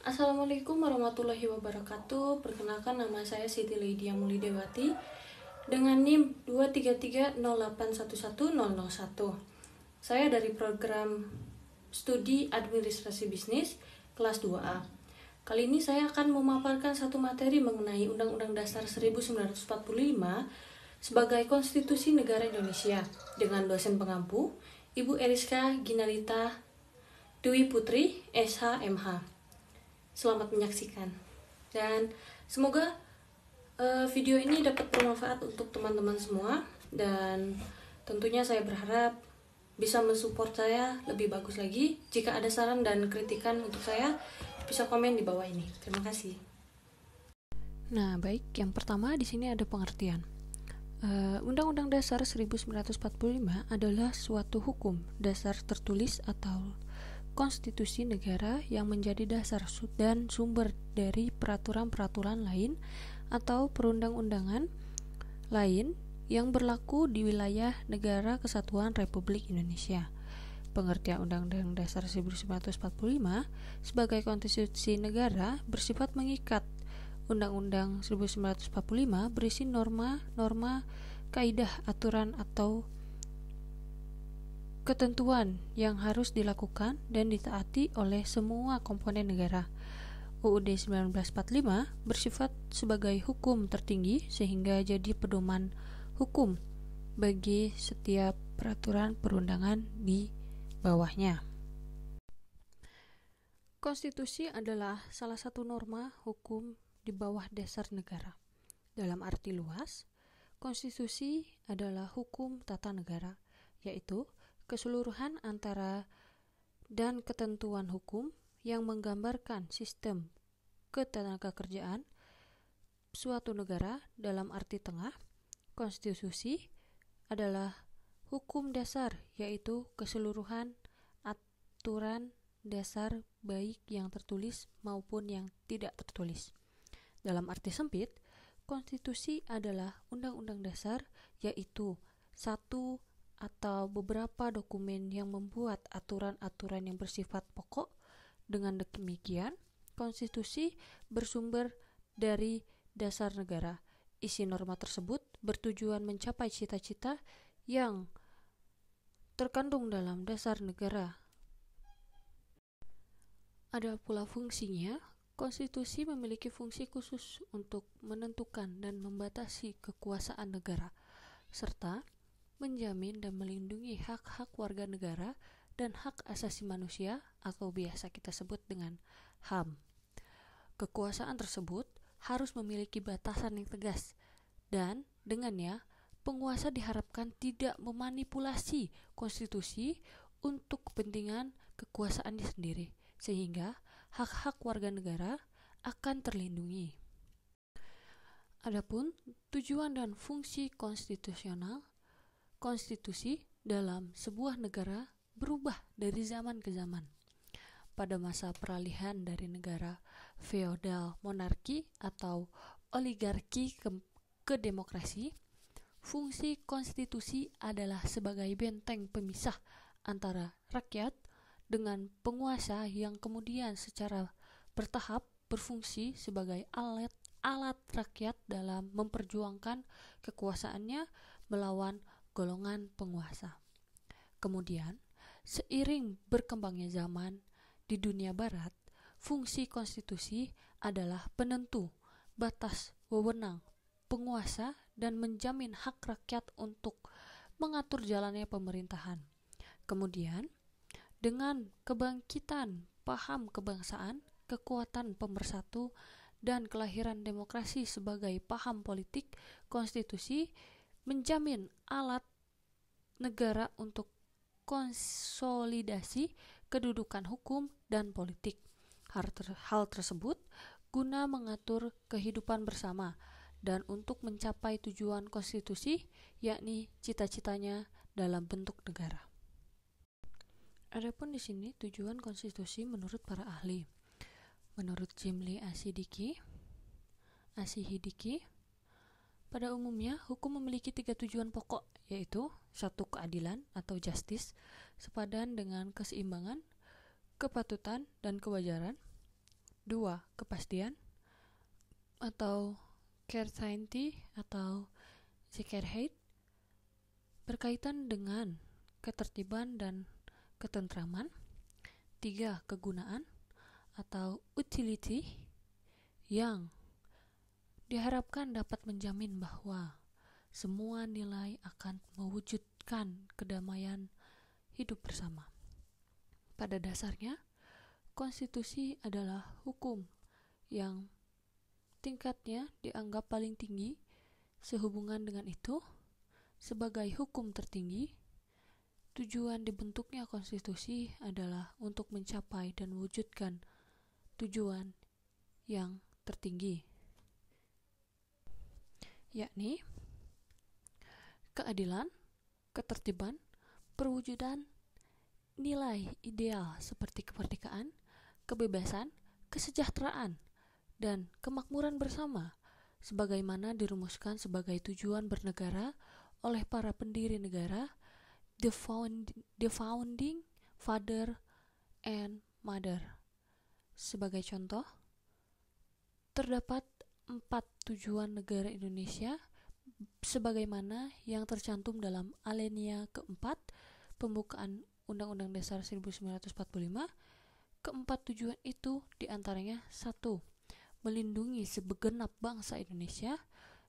Assalamualaikum warahmatullahi wabarakatuh. Perkenalkan, nama saya Siti Lydia Mulidewati dengan NIM 233081101. Saya dari program studi administrasi bisnis kelas 2A. Kali ini saya akan memaparkan satu materi mengenai Undang-Undang Dasar 1945 sebagai Konstitusi Negara Indonesia dengan dosen pengampu Ibu Eriska Ginalita Dwi Putri, SH.MH. Selamat menyaksikan dan semoga video ini dapat bermanfaat untuk teman-teman semua, dan tentunya saya berharap bisa mensupport saya lebih bagus lagi. Jika ada saran dan kritikan untuk saya, bisa komen di bawah ini. Terima kasih. Nah, baik, yang pertama di sini ada pengertian. Undang-Undang Dasar 1945 adalah suatu hukum dasar tertulis atau konstitusi negara yang menjadi dasar dan sumber dari peraturan-peraturan lain atau perundang-undangan lain yang berlaku di wilayah Negara Kesatuan Republik Indonesia. Pengertian Undang-Undang Dasar 1945 sebagai konstitusi negara bersifat mengikat. Undang-Undang 1945 berisi norma-norma, kaidah, aturan atau ketentuan yang harus dilakukan dan ditaati oleh semua komponen negara. UUD 1945 bersifat sebagai hukum tertinggi sehingga jadi pedoman hukum bagi setiap peraturan perundangan di bawahnya. Konstitusi adalah salah satu norma hukum di bawah dasar negara. Dalam arti luas, konstitusi adalah hukum tata negara, yaitu keseluruhan antara dan ketentuan hukum yang menggambarkan sistem ketenagakerjaan suatu negara. Dalam arti tengah, konstitusi adalah hukum dasar, yaitu keseluruhan aturan dasar baik yang tertulis maupun yang tidak tertulis. Dalam arti sempit, konstitusi adalah undang-undang dasar, yaitu satu atau beberapa dokumen yang membuat aturan-aturan yang bersifat pokok. Dengan demikian, konstitusi bersumber dari dasar negara. Isi norma tersebut bertujuan mencapai cita-cita yang terkandung dalam dasar negara. Ada pula fungsinya. Konstitusi memiliki fungsi khusus untuk menentukan dan membatasi kekuasaan negara, serta menjamin dan melindungi hak-hak warga negara dan hak asasi manusia atau biasa kita sebut dengan HAM. Kekuasaan tersebut harus memiliki batasan yang tegas, dan dengannya penguasa diharapkan tidak memanipulasi konstitusi untuk kepentingan kekuasaannya sendiri, sehingga hak-hak warga negara akan terlindungi. Adapun tujuan dan fungsi konstitusi dalam sebuah negara berubah dari zaman ke zaman. Pada masa peralihan dari negara feodal monarki atau oligarki ke demokrasi, fungsi konstitusi adalah sebagai benteng pemisah antara rakyat dengan penguasa yang kemudian secara bertahap berfungsi sebagai alat rakyat dalam memperjuangkan kekuasaannya melawan golongan penguasa. Kemudian, seiring berkembangnya zaman di dunia barat, fungsi konstitusi adalah penentu batas wewenang penguasa dan menjamin hak rakyat untuk mengatur jalannya pemerintahan. Kemudian, dengan kebangkitan paham kebangsaan, kekuatan pemersatu, dan kelahiran demokrasi sebagai paham politik, konstitusi menjamin alat negara untuk konsolidasi kedudukan hukum dan politik. Hal tersebut guna mengatur kehidupan bersama dan untuk mencapai tujuan konstitusi, yakni cita-citanya dalam bentuk negara. Adapun di sini tujuan konstitusi menurut para ahli. Menurut Jimli Asidiki, pada umumnya hukum memiliki 3 tujuan pokok, yaitu 1. Keadilan atau justice, sepadan dengan keseimbangan, kepatutan, dan kewajaran. 2. Kepastian atau certainty atau Sicherheit berkaitan dengan ketertiban dan ketentraman. 3. Kegunaan atau utility yang diharapkan dapat menjamin bahwa semua nilai akan mewujudkan kedamaian hidup bersama. Pada dasarnya, konstitusi adalah hukum yang tingkatnya dianggap paling tinggi. Sehubungan dengan itu, sebagai hukum tertinggi, tujuan dibentuknya konstitusi adalah untuk mencapai dan mewujudkan tujuan yang tertinggi, yakni keadilan, ketertiban, perwujudan nilai ideal seperti kemerdekaan, kebebasan, kesejahteraan, dan kemakmuran bersama, sebagaimana dirumuskan sebagai tujuan bernegara oleh para pendiri negara, the founding father and mother. Sebagai contoh, terdapat 4 tujuan negara Indonesia sebagaimana yang tercantum dalam alinea keempat pembukaan Undang-Undang Dasar 1945. Keempat tujuan itu diantaranya 1. Melindungi segenap bangsa Indonesia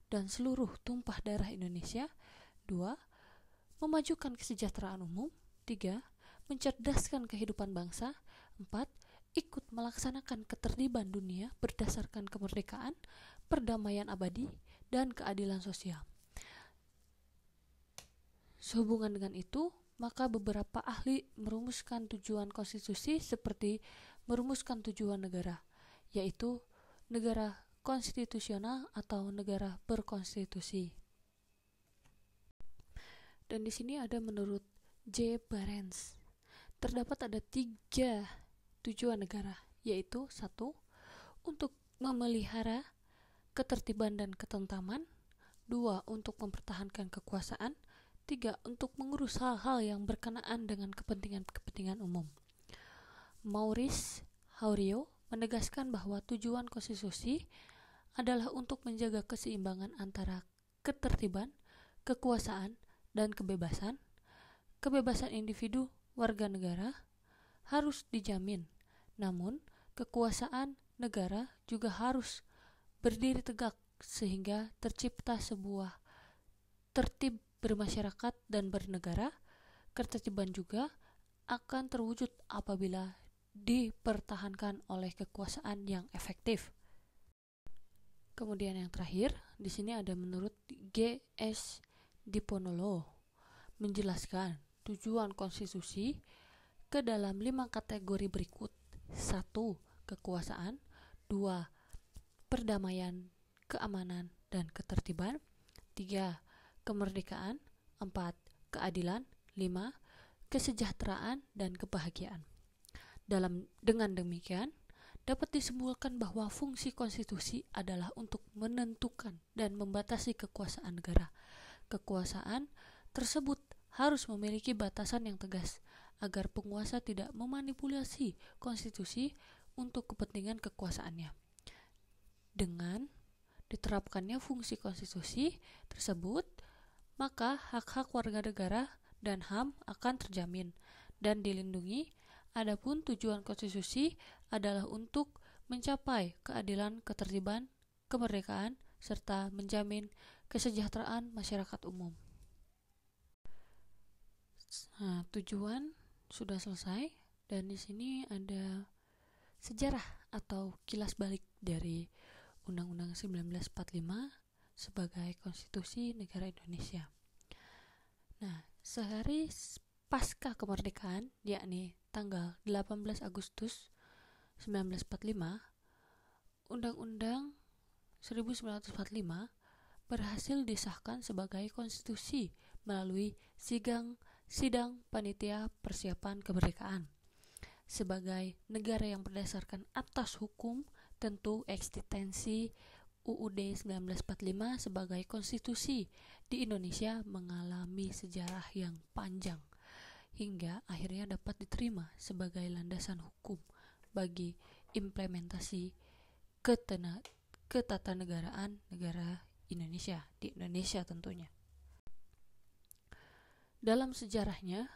dan seluruh tumpah darah Indonesia. 2. Memajukan kesejahteraan umum. 3. Mencerdaskan kehidupan bangsa. 4. Ikut melaksanakan ketertiban dunia berdasarkan kemerdekaan, perdamaian abadi, dan keadilan sosial. Sehubungan dengan itu, maka beberapa ahli merumuskan tujuan konstitusi seperti merumuskan tujuan negara, yaitu negara konstitusional atau negara berkonstitusi. Dan di sini ada menurut J. Barents, terdapat ada 3 tujuan negara, yaitu 1. Untuk memelihara ketertiban dan ketentraman. 2. Untuk mempertahankan kekuasaan. 3. Untuk mengurus hal-hal yang berkenaan dengan kepentingan umum. Maurice Haurio menegaskan bahwa tujuan konstitusi adalah untuk menjaga keseimbangan antara ketertiban, kekuasaan, dan kebebasan. Kebebasan individu warga negara harus dijamin, namun kekuasaan negara juga harus berdiri tegak sehingga tercipta sebuah tertib bermasyarakat dan bernegara. Ketertiban juga akan terwujud apabila dipertahankan oleh kekuasaan yang efektif. Kemudian yang terakhir, di sini ada menurut G.S. Diponolo menjelaskan tujuan konstitusi ke dalam 5 kategori berikut. 1. Kekuasaan. 2. Perdamaian, keamanan, dan ketertiban. 3. Kemerdekaan. 4. Keadilan. 5. Kesejahteraan dan kebahagiaan. Dengan demikian, dapat disimpulkan bahwa fungsi konstitusi adalah untuk menentukan dan membatasi kekuasaan negara. Kekuasaan tersebut harus memiliki batasan yang tegas agar penguasa tidak memanipulasi konstitusi untuk kepentingan kekuasaannya. Dengan diterapkannya fungsi konstitusi tersebut, maka hak-hak warga negara dan HAM akan terjamin dan dilindungi. Adapun tujuan konstitusi adalah untuk mencapai keadilan, ketertiban, kemerdekaan, serta menjamin kesejahteraan masyarakat umum. Nah, tujuan sudah selesai, dan di sini ada sejarah atau kilas balik dari Undang-Undang 1945 sebagai konstitusi negara Indonesia. Nah, sehari pasca kemerdekaan, yakni tanggal 18 Agustus 1945, Undang-Undang 1945 berhasil disahkan sebagai konstitusi melalui sidang panitia persiapan kemerdekaan. Sebagai negara yang berdasarkan atas hukum, tentu eksistensi UUD 1945 sebagai konstitusi di Indonesia mengalami sejarah yang panjang hingga akhirnya dapat diterima sebagai landasan hukum bagi implementasi ketatanegaraan negara Indonesia, di Indonesia tentunya. Dalam sejarahnya,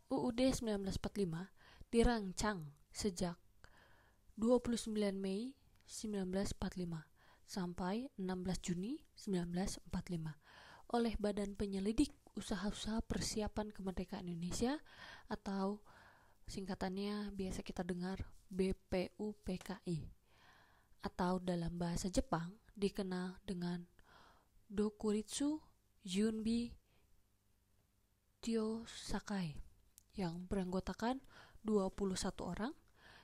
UUD 1945 dirancang sejak 29 Mei 1945 sampai 16 Juni 1945 oleh Badan Penyelidik Usaha-usaha Persiapan Kemerdekaan Indonesia atau singkatannya biasa kita dengar BPUPKI, atau dalam bahasa Jepang dikenal dengan Dokuritsu Junbi Tyosakai, yang beranggotakan 21 orang,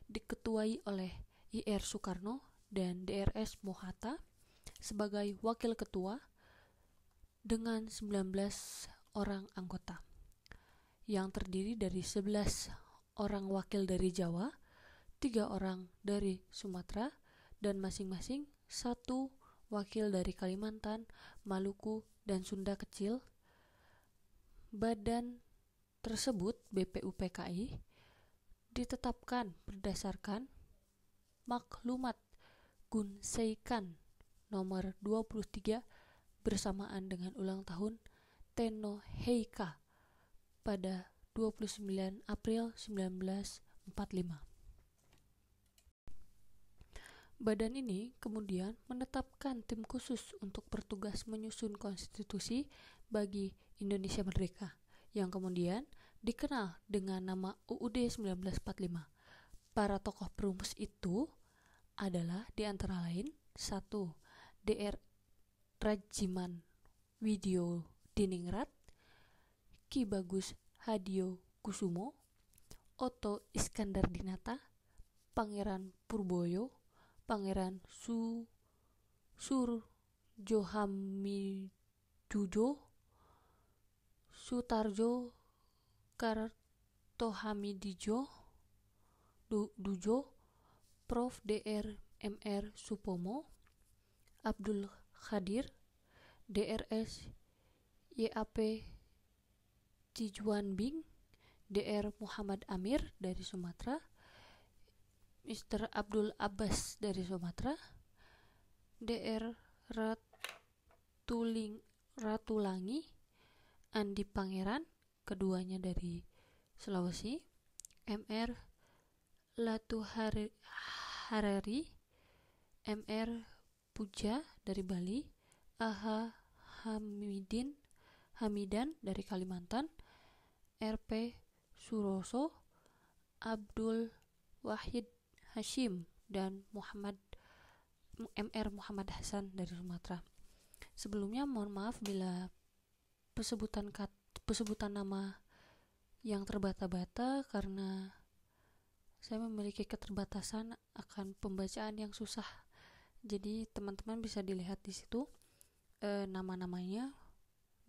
diketuai oleh IR Soekarno dan DRS Mohatta sebagai wakil ketua dengan 19 orang anggota, yang terdiri dari 11 orang wakil dari Jawa, 3 orang dari Sumatera, dan masing-masing 1 wakil dari Kalimantan, Maluku, dan Sunda Kecil. Badan tersebut, BPUPKI, ditetapkan berdasarkan Maklumat Gunseikan nomor 23 bersamaan dengan ulang tahun Tenno Heika pada 29 April 1945. Badan ini kemudian menetapkan tim khusus untuk bertugas menyusun konstitusi bagi Indonesia Merdeka, yang kemudian dikenal dengan nama UUD 1945. Para tokoh perumus itu adalah di antara lain 1. DR Rajiman Widyo Diningrat, Ki Bagus Hadyo Kusumo, Oto Iskandar Dinata, Pangeran Purboyo, Pangeran Surjo Hamidujo, Sutarjo Kartohamidjo Dujo, Prof. Dr. Mr. Supomo, Abdul Khadir, DRS YAP Tijuan-Bing, Dr. Muhammad Amir dari Sumatera, Mr. Abdul Abbas dari Sumatera, Dr. Ratulangi Andi Pangeran, keduanya dari Sulawesi, Mr. Latuharari, Mr. Puja dari Bali, AH Hamidan dari Kalimantan, RP Suroso, Abdul Wahid Hashim, dan Mr. Muhammad Hasan dari Sumatera. Sebelumnya mohon maaf bila pesebutan nama yang terbata-bata karena saya memiliki keterbatasan akan pembacaan yang susah. Jadi teman-teman bisa dilihat di situ nama-namanya,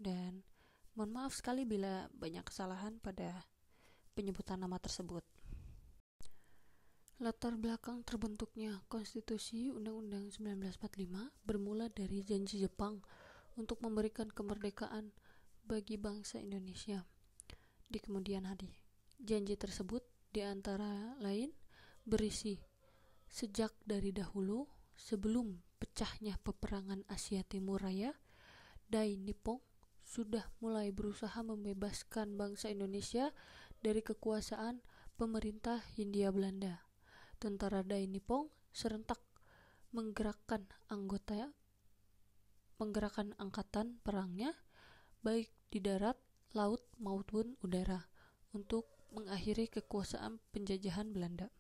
dan mohon maaf sekali bila banyak kesalahan pada penyebutan nama tersebut. Latar belakang terbentuknya Konstitusi Undang-Undang 1945 bermula dari janji Jepang untuk memberikan kemerdekaan bagi bangsa Indonesia di kemudian hari. Janji tersebut di antara lain berisi sejak dari dahulu sebelum pecahnya peperangan Asia Timur Raya, Dai Nippon sudah mulai berusaha membebaskan bangsa Indonesia dari kekuasaan pemerintah Hindia Belanda. Tentara Dai Nippon serentak menggerakkan angkatan perangnya baik di darat, laut maupun udara untuk mengakhiri kekuasaan penjajahan Belanda.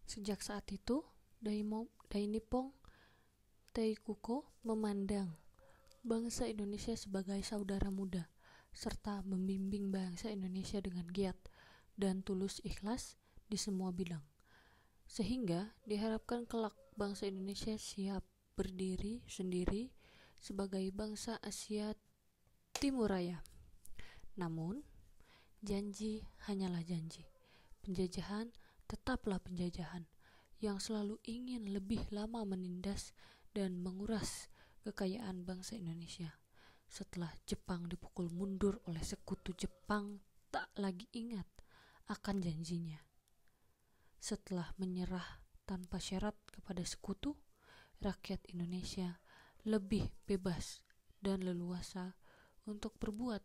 Sejak saat itu, Dai Nippon Teikuko memandang bangsa Indonesia sebagai saudara muda serta membimbing bangsa Indonesia dengan giat dan tulus ikhlas di semua bidang, sehingga diharapkan kelak bangsa Indonesia siap berdiri sendiri sebagai bangsa Asia Timur Raya. Namun, janji hanyalah janji. Penjajahan tetaplah penjajahan yang selalu ingin lebih lama menindas dan menguras kekayaan bangsa Indonesia. Setelah Jepang dipukul mundur oleh sekutu, Jepang tak lagi ingat akan janjinya. setelah menyerah tanpa syarat kepada sekutu, rakyat Indonesia lebih bebas dan leluasa untuk berbuat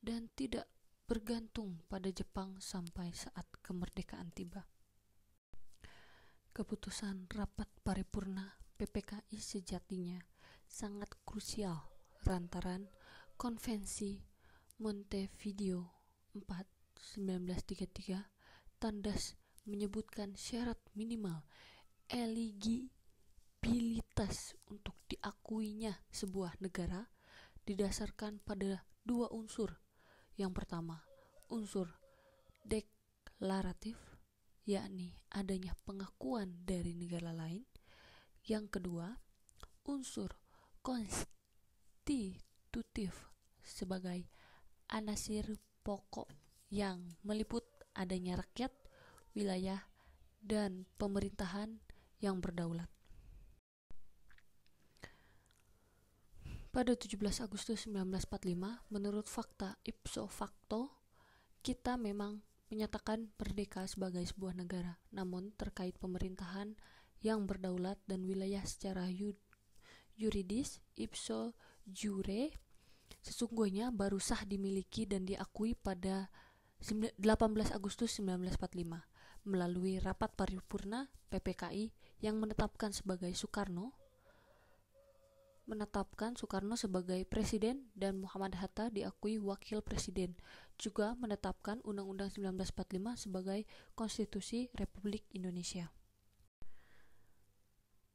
dan tidak bergantung pada Jepang sampai saat kemerdekaan tiba. Keputusan rapat paripurna PPKI sejatinya sangat krusial lantaran Konvensi Montevideo 4 1933 tandas menyebutkan syarat minimal eligibilitas untuk diakuinya sebuah negara didasarkan pada dua unsur. Yang pertama, unsur deklaratif, yakni adanya pengakuan dari negara lain. Yang kedua, unsur konstitutif sebagai anasir pokok yang meliput adanya rakyat, wilayah, dan pemerintahan yang berdaulat. Pada 17 Agustus 1945, menurut fakta ipso facto, kita memang menyatakan merdeka sebagai sebuah negara. Namun terkait pemerintahan yang berdaulat dan wilayah secara yuridis, ipso jure, sesungguhnya baru sah dimiliki dan diakui pada 18 Agustus 1945 melalui rapat paripurna PPKI yang menetapkan Soekarno sebagai presiden dan Muhammad Hatta diakui wakil presiden, juga menetapkan Undang-Undang 1945 sebagai Konstitusi Republik Indonesia.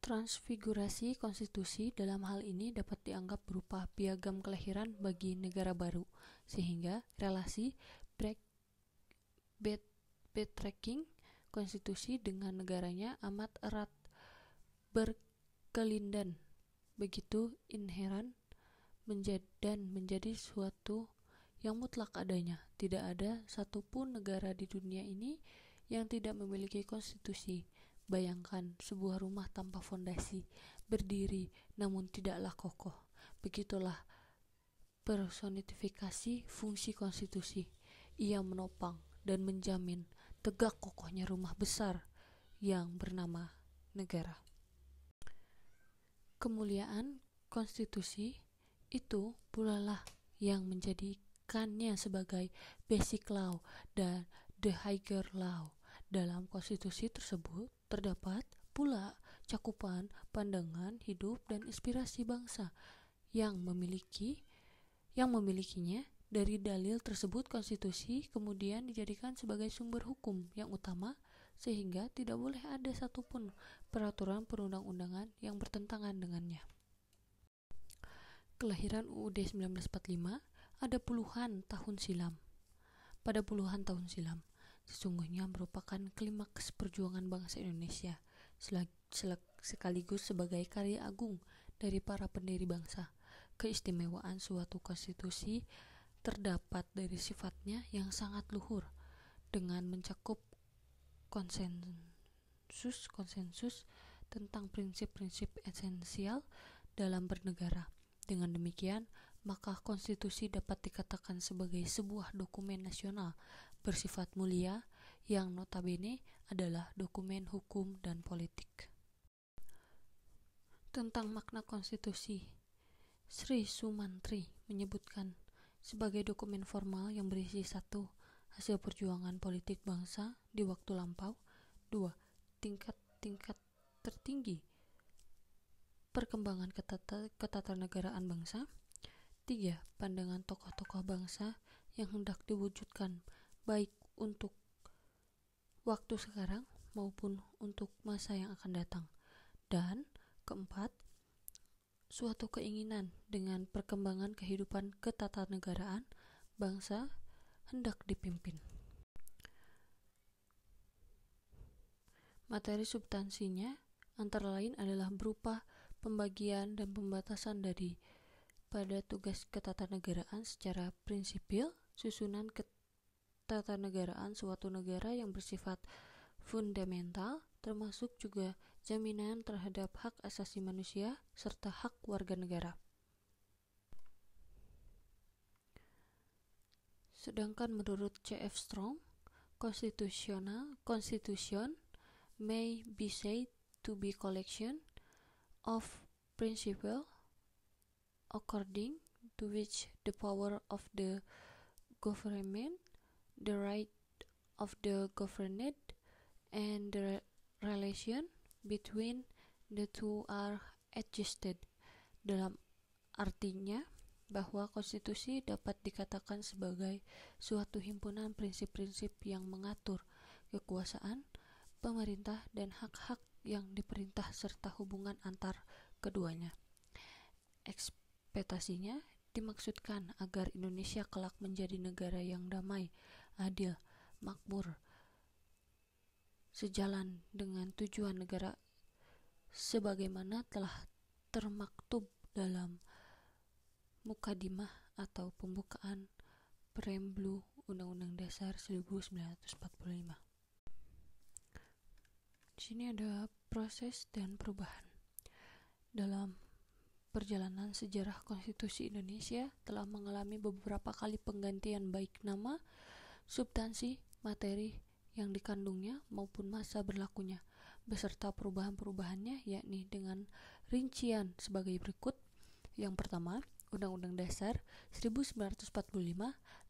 Transfigurasi konstitusi dalam hal ini dapat dianggap berupa piagam kelahiran bagi negara baru, sehingga relasi backtracking konstitusi dengan negaranya amat erat berkelindan, begitu inheran dan menjadi suatu yang mutlak adanya. Tidak ada satupun negara di dunia ini yang tidak memiliki konstitusi. Bayangkan sebuah rumah tanpa fondasi, berdiri namun tidaklah kokoh. Begitulah personifikasi fungsi konstitusi. Ia menopang dan menjamin tegak kokohnya rumah besar yang bernama negara. Kemuliaan konstitusi itu pula lah yang menjadikannya sebagai basic law dan the higher law. Dalam konstitusi tersebut terdapat pula cakupan pandangan hidup dan inspirasi bangsa yang memilikinya. Dari dalil tersebut, konstitusi kemudian dijadikan sebagai sumber hukum yang utama, sehingga tidak boleh ada satupun peraturan perundang-undangan yang bertentangan dengannya. Kelahiran UUD 1945 ada puluhan tahun silam. Pada puluhan tahun silam, sesungguhnya merupakan klimaks perjuangan bangsa Indonesia, sekaligus sebagai karya agung dari para pendiri bangsa. Keistimewaan suatu konstitusi terdapat dari sifatnya yang sangat luhur, dengan mencakup konsensus tentang prinsip-prinsip esensial dalam bernegara. Dengan demikian, maka konstitusi dapat dikatakan sebagai sebuah dokumen nasional bersifat mulia yang notabene adalah dokumen hukum dan politik. Tentang makna konstitusi, Sri Sumantri menyebutkan sebagai dokumen formal yang berisi 1. Hasil perjuangan politik bangsa di waktu lampau. 2. Tingkat tertinggi perkembangan ketatanegaraan bangsa. 3. Pandangan tokoh-tokoh bangsa yang hendak diwujudkan baik untuk waktu sekarang maupun untuk masa yang akan datang. Dan keempat, suatu keinginan dengan perkembangan kehidupan ketatanegaraan bangsa hendak dipimpin. Materi substansinya antara lain adalah berupa pembagian dan pembatasan pada tugas ketatanegaraan secara prinsipil, susunan ketatanegaraan suatu negara yang bersifat fundamental, termasuk juga jaminan terhadap hak asasi manusia serta hak warga negara. Sedangkan menurut C.F. Strong, Constitution may be said to be collection of principles according to which the power of the government, the right of the governed, and the relation between the two are adjusted. Dalam artinya bahwa konstitusi dapat dikatakan sebagai suatu himpunan prinsip-prinsip yang mengatur kekuasaan, pemerintah, dan hak-hak yang diperintah serta hubungan antar keduanya. Ekspektasinya dimaksudkan agar Indonesia kelak menjadi negara yang damai, adil, makmur, sejalan dengan tujuan negara sebagaimana telah termaktub dalam Mukadimah atau pembukaan Preambulu Undang-Undang Dasar 1945. Di sini ada proses dan perubahan. Dalam perjalanan sejarah konstitusi Indonesia telah mengalami beberapa kali penggantian baik nama, substansi, materi yang dikandungnya maupun masa berlakunya, beserta perubahan-perubahannya, yakni dengan rincian sebagai berikut. Yang pertama, Undang-Undang Dasar 1945,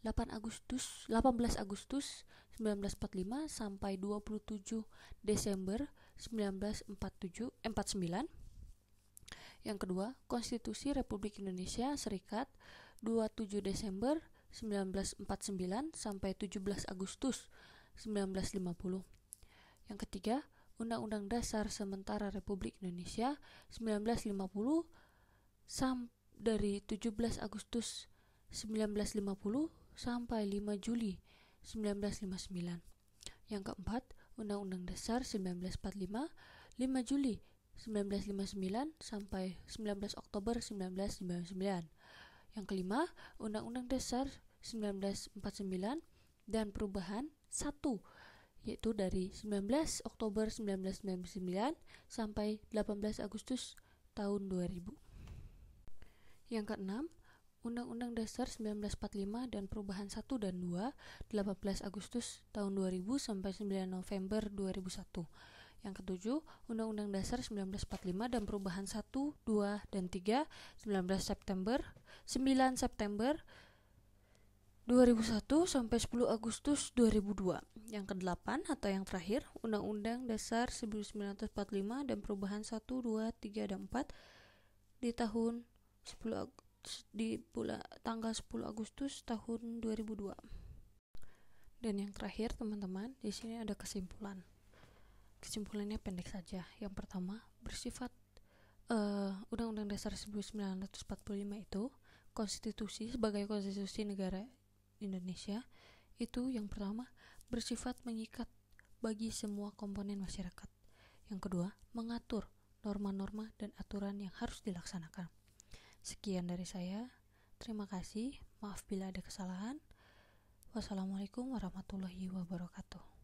18 Agustus 1945 sampai 27 Desember 1949. Yang kedua, Konstitusi Republik Indonesia Serikat 27 Desember 1949 sampai 17 Agustus 1950. Yang ketiga, Undang-Undang Dasar Sementara Republik Indonesia 1950 dari 17 Agustus 1950 sampai 5 Juli 1959. Yang keempat, Undang-Undang Dasar 1945 5 Juli 1959 sampai 19 Oktober 1999. Yang kelima, Undang-Undang Dasar 1949 dan perubahan 1, yaitu dari 19 Oktober 1999 sampai 18 Agustus tahun 2000. Yang keenam, Undang-Undang Dasar 1945 dan perubahan 1 dan 2, 18 Agustus tahun 2000 sampai 9 November 2001. Yang ketujuh, Undang-Undang Dasar 1945 dan perubahan 1, 2, dan 3, 9 September 2001 sampai 10 Agustus 2002. Yang kedelapan atau yang terakhir, Undang-Undang Dasar 1945 dan perubahan 1, 2, 3, dan 4 di tanggal 10 Agustus tahun 2002. Dan yang terakhir, teman-teman, di sini ada kesimpulan. Kesimpulannya pendek saja. Yang pertama, bersifat Undang-Undang Dasar 1945 itu konstitusi sebagai konstitusi negara Indonesia itu yang pertama bersifat mengikat bagi semua komponen masyarakat. Yang kedua, mengatur norma-norma dan aturan yang harus dilaksanakan. Sekian dari saya. Terima kasih. Maaf bila ada kesalahan. Wassalamualaikum warahmatullahi wabarakatuh.